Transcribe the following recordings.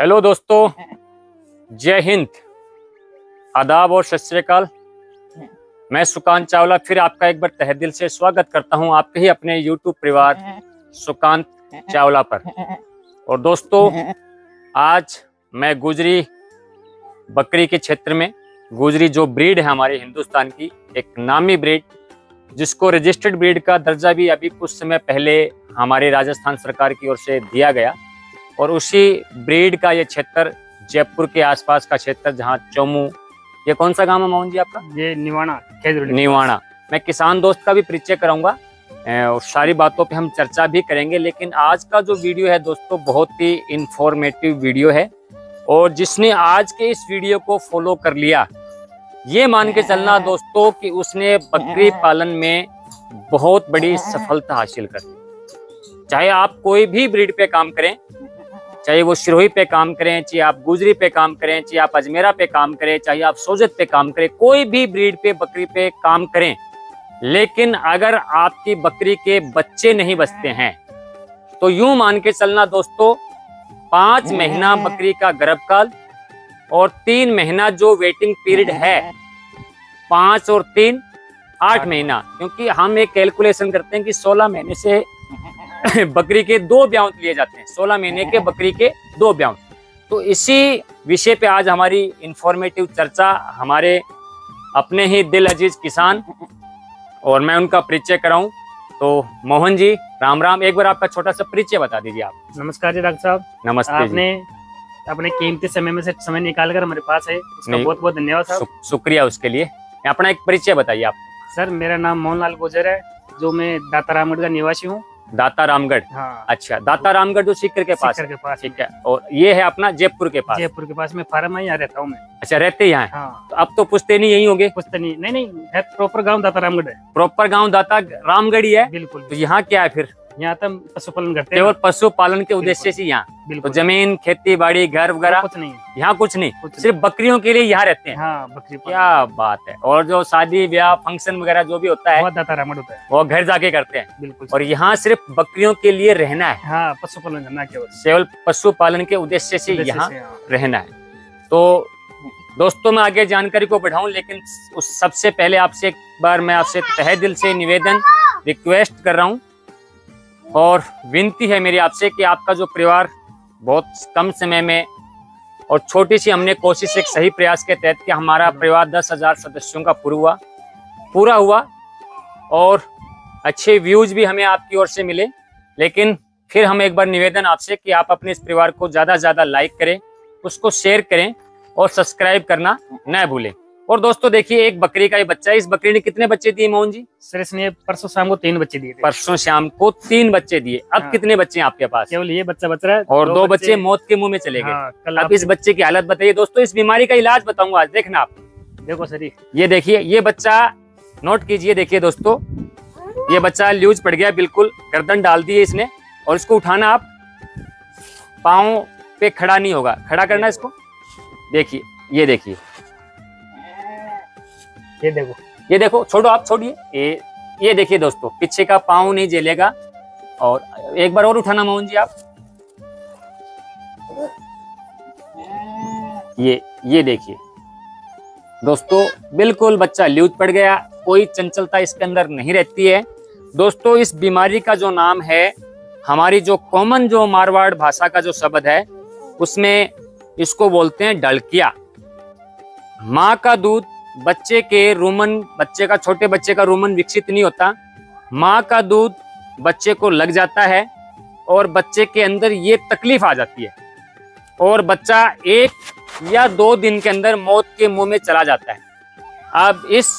Hello दोस्तों, जय हिंद, आदाब और सत श्री अकाल। मैं सुकांत चावला फिर आपका एक बार तहे दिल से स्वागत करता हूं आपके ही अपने यूट्यूब परिवार सुकांत चावला पर। और दोस्तों, आज मैं गुजरी बकरी के क्षेत्र में, गुजरी जो ब्रीड है हमारे हिंदुस्तान की, एक नामी ब्रीड जिसको रजिस्टर्ड ब्रीड का दर्जा भी अभी कुछ समय पहले हमारे राजस्थान सरकार की ओर से दिया गया। और उसी ब्रीड का ये क्षेत्र जयपुर के आसपास का क्षेत्र, जहाँ चौमू, ये कौन सा गांव है मोहन जी आपका? ये निवाणा। मैं किसान दोस्त का भी परिचय कराऊंगा और सारी बातों पे हम चर्चा भी करेंगे। लेकिन आज का जो वीडियो है दोस्तों, बहुत ही इंफॉर्मेटिव वीडियो है। और जिसने आज के इस वीडियो को फॉलो कर लिया, ये मान के चलना दोस्तों कि उसने बकरी पालन में बहुत बड़ी सफलता हासिल कर ली। चाहे आप कोई भी ब्रीड पे काम करें, चाहे वो सिरोही पे काम करें, चाहे आप गुजरी पे काम करें, चाहे आप अजमेरा पे काम करें, चाहे आप सोजत पे काम करें, कोई भी ब्रीड पे बकरी पे काम करें, लेकिन अगर आपकी बकरी के बच्चे नहीं बचते हैं तो यूं मान के चलना दोस्तों, 5 महीना बकरी का गर्भकाल और 3 महीना जो वेटिंग पीरियड है, 5 और 3 8 महीना, क्योंकि हम एक कैलकुलेशन करते हैं कि 16 महीने से बकरी के 2 ब्याउत लिए जाते हैं, 16 महीने के बकरी के 2 ब्याउत। तो इसी विषय पे आज हमारी इंफॉर्मेटिव चर्चा हमारे अपने ही दिल अजीज किसान, और मैं उनका परिचय कराऊं तो मोहन जी, राम राम। एक बार आपका छोटा सा परिचय बता दीजिए आप। नमस्कार जी डॉक्टर साहब। नमस्ते। आपने अपने कीमती समय में से समय निकाल कर हमारे पास है, उसका बहुत बहुत धन्यवाद साहब। शुक्रिया उसके लिए। अपना एक परिचय बताइए आप। सर, मेरा नाम मोहनलाल गुर्जर है, जो मैं दाता रामगढ़ का निवासी हूँ। दाता रामगढ़? हाँ। अच्छा, दाता रामगढ़ जो सीकर के पास? ठीक है। और ये है अपना जयपुर के पास? जयपुर के पास में फार्म है, यहाँ रहता हूँ मैं। अच्छा, रहते यहाँ? हाँ। तो अब तो पुश्तैनी यही होंगे? पुश्तैनी नहीं है, प्रॉपर गांव दाता रामगढ़ है। प्रॉपर गांव दाता रामगढ़ ही है? बिल्कुल। तो यहाँ क्या है फिर? यहाँ तो पशुपालन करते हैं। केवल पशुपालन के उद्देश्य से यहाँ? तो जमीन, खेती बाड़ी, घर वगैरह कुछ नहीं? यहाँ कुछ नहीं, सिर्फ बकरियों के लिए यहाँ रहते हैं? हाँ, बकरी। क्या बात है। और जो शादी ब्याह फंक्शन वगैरह जो भी होता है, वो दाता रामगढ़ होता है, वो घर जाके करते हैं? बिल्कुल। और यहाँ सिर्फ बकरियों के लिए रहना है? हाँ, पशुपालन करना, केवल पशुपालन के उद्देश्य से यहाँ रहना है। तो दोस्तों, मैं आगे जानकारी को बढ़ाऊं, लेकिन उस सबसे पहले आपसे एक बार मैं आपसे तहे दिल से निवेदन, रिक्वेस्ट कर रहा हूं और विनती है मेरी आपसे कि आपका जो परिवार बहुत कम समय में और छोटी सी हमने कोशिश, एक सही प्रयास के तहत कि हमारा परिवार 10,000 सदस्यों का पूरा हुआ और अच्छे व्यूज भी हमें आपकी ओर से मिले। लेकिन फिर हम एक बार निवेदन आपसे कि आप अपने इस परिवार को ज़्यादा से ज़्यादा लाइक करें, उसको शेयर करें और सब्सक्राइब करना न भूलें। और दोस्तों देखिए, एक बकरी का ये बच्चा है। इस बकरी ने कितने बच्चे दिए मोहन जी? सर, इसने परसों शाम को 3 बच्चे दिए थे। परसों शाम को 3 बच्चे दिए। अब हाँ। कितने बच्चे हैं आपके पास? केवल ये बच्चा बच रहा है और 2 बच्चे मौत के मुंह में चले गए। हाँ, अब इस बच्चे की हालत बताइए दोस्तों। इस बीमारी का इलाज बताऊंगा आज, देखना आप। देखो सर, ये देखिए, ये बच्चा नोट कीजिए। देखिए दोस्तों, ये बच्चा लूज पड़ गया, बिल्कुल गर्दन डाल दी है इसने। और इसको उठाना, आप पाँव पे खड़ा नहीं होगा, खड़ा करना इसको। देखिए, ये देखिए, ये देखो, छोड़ो आप, छोड़िए। ये देखिए दोस्तों, पीछे का पाँव नहीं झेलेगा। और एक बार और उठाना मोहन जी आप। ये देखिए दोस्तों, बिल्कुल बच्चा लूज पड़ गया, कोई चंचलता इसके अंदर नहीं रहती है। दोस्तों, इस बीमारी का जो नाम है, हमारी जो कॉमन जो मारवाड़ भाषा का जो शब्द है, उसमें इसको बोलते हैं डलकिया। माँ का दूध बच्चे का, छोटे बच्चे का रूमन विकसित नहीं होता। माँ का दूध बच्चे को लग जाता है और बच्चे के अंदर ये तकलीफ आ जाती है और बच्चा 1 या 2 दिन के अंदर मौत के मुंह में चला जाता है। अब इस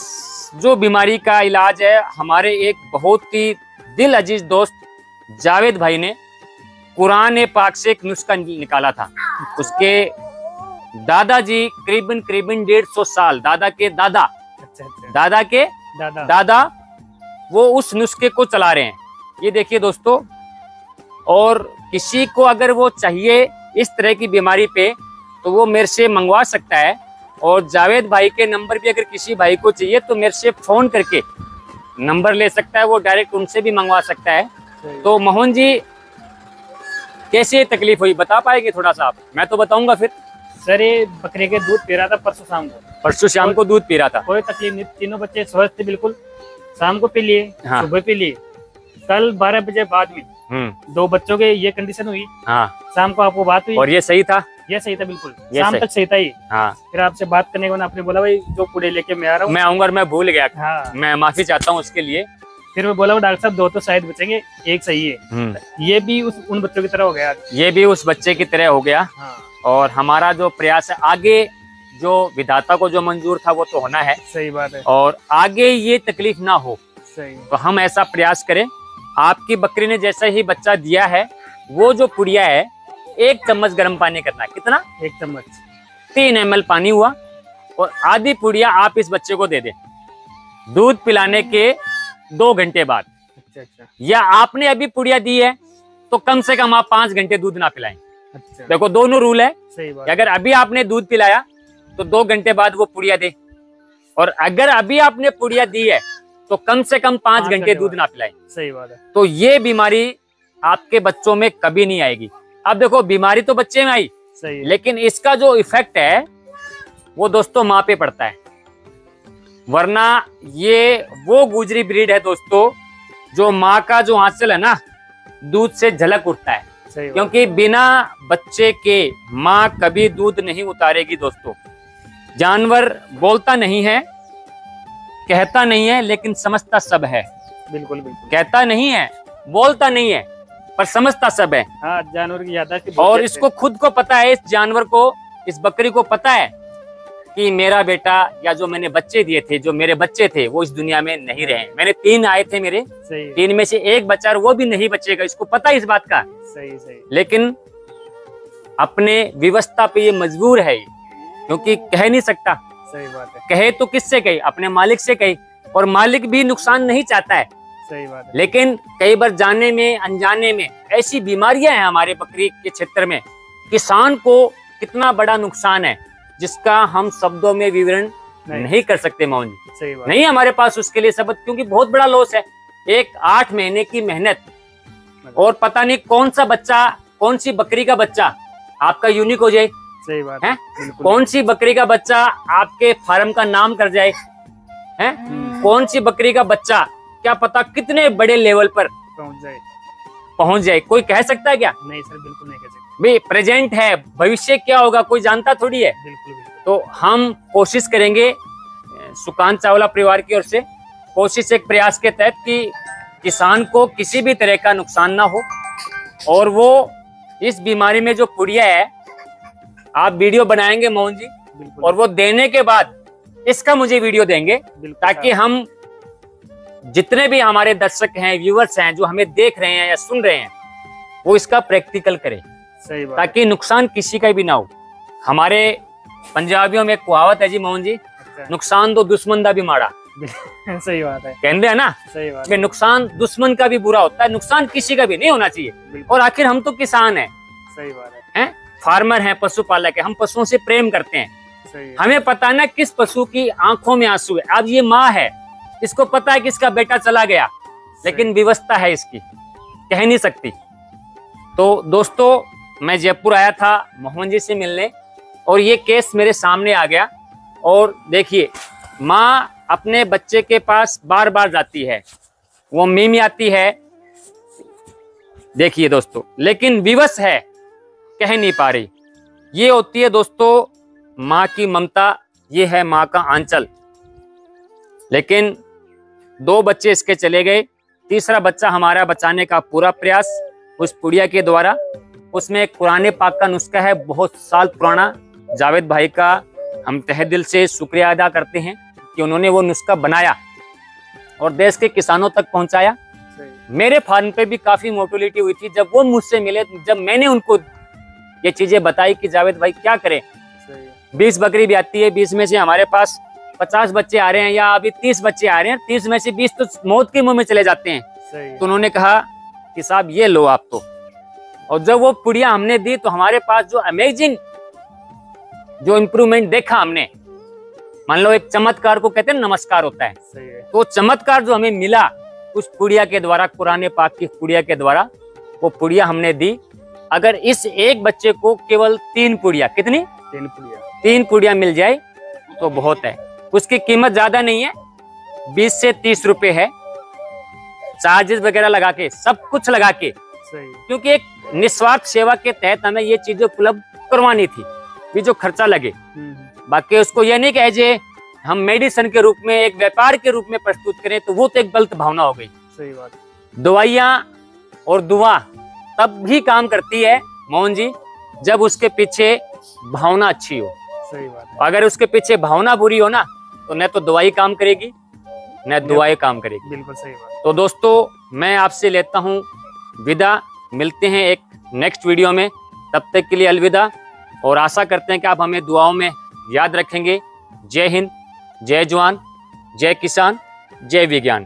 जो बीमारी का इलाज है, हमारे एक बहुत ही दिल अजीज दोस्त जावेद भाई ने कुरान पाक से एक नुस्खा निकाला था। उसके दादाजी करीबन 150 साल, दादा के दादा वो उस नुस्खे को चला रहे हैं। ये देखिए दोस्तों, और किसी को अगर वो चाहिए इस तरह की बीमारी पे, तो वो मेरे से मंगवा सकता है। और जावेद भाई के नंबर भी अगर किसी भाई को चाहिए तो मेरे से फोन करके नंबर ले सकता है, वो डायरेक्ट उनसे भी मंगवा सकता है। तो मोहन जी, कैसे तकलीफ हुई बता पाएंगे थोड़ा सा आप? मैं तो बताऊंगा फिर। सर ये बकरे के दूध पी रहा था परसों शाम को। परसों शाम को दूध पी रहा था? कोई तकलीफ नहीं, तीनों बच्चे स्वस्थ थे बिल्कुल। शाम को पी लिए, हाँ। सुबह पी लिए। कल 12 बजे बाद में 2 बच्चों के ये कंडीशन हुई। हाँ। शाम को आपको बात हुई और ये सही था? ये सही था बिल्कुल, ये शाम सही। तक सही था ये। हाँ। फिर आपसे बात करने के बाद आपने बोला भाई जो कूड़े लेके मैं आ रहा हूँ। मैं आऊंगा और मैं भूल गया। हाँ। मैं माफी चाहता हूँ उसके लिए। फिर मैं बोला डॉक्टर साहब 2 तो शायद बचेंगे, 1 सही है। ये भी उन बच्चों की तरह हो गया। ये भी उस बच्चे की तरह हो गया। हाँ। और हमारा जो प्रयास है आगे, जो विधाता को जो मंजूर था वो तो होना है। सही बात है। और आगे ये तकलीफ ना हो, सही। तो हम ऐसा प्रयास करें। आपकी बकरी ने जैसा ही बच्चा दिया है, वो जो पुड़िया है 1 चम्मच गर्म पानी करना है। कितना? 1 चम्मच। 3 ml पानी हुआ। और आधी पुड़िया आप इस बच्चे को दे दें दूध पिलाने के 2 घंटे बाद। अच्छा। या आपने अभी पुड़िया दी है तो कम से कम आप 5 घंटे दूध ना पिलाएं। अच्छा। देखो दोनों रूल है। सही बात। अगर अभी आपने दूध पिलाया तो 2 घंटे बाद वो पुड़िया दे, और अगर अभी आपने पुड़िया दी है तो कम से कम 5 घंटे दूध ना पिलाएं। सही बात है। तो ये बीमारी आपके बच्चों में कभी नहीं आएगी। अब देखो बीमारी तो बच्चे में आई, सही। लेकिन इसका जो इफेक्ट है वो दोस्तों माँ पे पड़ता है। वरना ये वो गुजरी ब्रीड है दोस्तों, जो माँ का जो आंचल है ना, दूध से झलक उठता है। क्योंकि बिना बच्चे के माँ कभी दूध नहीं उतारेगी दोस्तों। जानवर बोलता नहीं है, कहता नहीं है, लेकिन समझता सब है। बिल्कुल बिल्कुल। कहता नहीं है, बोलता नहीं है, पर समझता सब है। हाँ, जानवर की याददाश्त। और इसको खुद को पता है, इस जानवर को, इस बकरी को पता है कि मेरा बेटा या जो मैंने बच्चे दिए थे, जो मेरे बच्चे थे, वो इस दुनिया में नहीं रहे। मैंने 3 आए थे मेरे, 3 में से 1 बच्चा और वो भी नहीं बचेगा। इसको पता है इस बात का। सही। लेकिन अपने व्यवस्था पे ये मजबूर है, क्योंकि कह नहीं सकता। सही बात है। कहे तो किससे कहे? अपने मालिक से कहे। और मालिक भी नुकसान नहीं चाहता है। सही बात है। लेकिन कई बार जाने में अनजाने में ऐसी बीमारियां हैं हमारे बकरी के क्षेत्र में, किसान को कितना बड़ा नुकसान है जिसका हम शब्दों में विवरण नहीं कर सकते मोहन जी। सही बात। नहीं हमारे पास उसके लिए शब्द, क्योंकि बहुत बड़ा लॉस है। एक 8 महीने की मेहनत, और पता नहीं कौन सा बच्चा, कौन सी बकरी का बच्चा आपका यूनिक हो जाए। सही बात है। कौन सी बकरी का बच्चा आपके फार्म का नाम कर जाए है। कौन सी बकरी का बच्चा क्या पता कितने बड़े लेवल पर पहुंच जाए। कोई कह सकता है क्या? नहीं सर, बिल्कुल नहीं कह सकते। भाई प्रेजेंट है, भविष्य क्या होगा कोई जानता थोड़ी है। बिल्कुल। तो हम कोशिश करेंगे सुकांत चावला परिवार की ओर से, कोशिश एक प्रयास के तहत कि किसान को किसी भी तरह का नुकसान ना हो। और वो इस बीमारी में जो पुड़िया है, आप वीडियो बनाएंगे मोहन जी, और वो देने के बाद इसका मुझे वीडियो देंगे, ताकि हम जितने भी हमारे दर्शक हैं, व्यूअर्स हैं, जो हमें देख रहे हैं या सुन रहे हैं, वो इसका प्रैक्टिकल करें। सही बात। ताकि नुकसान किसी का भी ना हो। हमारे पंजाबियों में एक कहावत है जी मोहन जी, नुकसान तो दुश्मन का भी माड़ा। सही बात है। कहते हैं ना, सही बात कि नुकसान दुश्मन का भी बुरा होता है, नुकसान किसी का भी नहीं होना चाहिए। और आखिर हम तो किसान हैं। सही बात है। फार्मर हैं, पशुपालक है, हम पशुओं से प्रेम करते हैं। सही। हमें पता है ना किस पशु की आंखों में आंसू है। अब ये माँ है, इसको पता है कि इसका बेटा चला गया, लेकिन विवशता है इसकी, कह नहीं सकती। तो दोस्तों, मैं जयपुर आया था मोहन जी से मिलने, और ये केस मेरे सामने आ गया। और देखिए, माँ अपने बच्चे के पास बार बार जाती है, वो मिमियाती है, देखिए दोस्तों, लेकिन विवश है, कह नहीं पा रही। ये होती है दोस्तों माँ की ममता, ये है माँ का आंचल। लेकिन 2 बच्चे इसके चले गए, तीसरा बच्चा हमारा बचाने का पूरा प्रयास उस पुड़िया के द्वारा। उसमें एक कुरान पाक का नुस्खा है, बहुत साल पुराना। जावेद भाई का हम तहे दिल से शुक्रिया अदा करते हैं कि उन्होंने वो नुस्खा बनाया और देश के किसानों तक पहुंचाया। मेरे फार्म पे भी काफी मोर्टेलिटी हुई थी। जब वो मुझसे मिले, जब मैंने उनको ये चीजें बताई कि जावेद भाई क्या करें, 20 बकरी भी आती है, 20 में से हमारे पास 50 बच्चे आ रहे हैं, या अभी 30 बच्चे आ रहे हैं, 30 में से 20 तो मौत के मुंह में चले जाते हैं। तो उन्होंने कहा कि साहब ये लो आप तो। और जब वो पुड़िया हमने दी तो हमारे पास जो अमेजिंग जो इम्प्रूवमेंट देखा हमने, मान लो एक चमत्कार को कहते हैं नमस्कार होता है, तो चमत्कार जो हमें मिला उस पुड़िया के द्वारा, कुरान पाक की पुड़िया के द्वारा, वो पुड़िया हमने दी। अगर इस एक बच्चे को केवल 3 पुड़िया, कितनी 3 पुड़िया मिल जाए तो बहुत है। उसकी कीमत ज्यादा नहीं है, 20 से 30 रुपए है, चार्जेस वगैरह लगा के, सब कुछ लगा के। सही। क्योंकि एक निस्वार्थ सेवा के तहत हमें ये चीजें उपलब्ध करवानी थी, भी जो खर्चा लगे। बाकी उसको ये नहीं कहे हम मेडिसिन के रूप में, एक व्यापार के रूप में प्रस्तुत करें, तो वो तो एक गलत भावना हो गई। सही बात। दवाइयाँ और दुआ तब भी काम करती है मोहन जी, जब उसके पीछे भावना अच्छी हो। सही बात। अगर उसके पीछे भावना बुरी हो ना, तो न तो दवाई काम करेगी न दुआएं काम करेगी। बिल्कुल सही बात। तो दोस्तों, मैं आपसे लेता हूँ विदा, मिलते हैं एक नेक्स्ट वीडियो में। तब तक के लिए अलविदा, और आशा करते हैं कि आप हमें दुआओं में याद रखेंगे। जय हिंद, जय जवान, जय किसान, जय विज्ञान।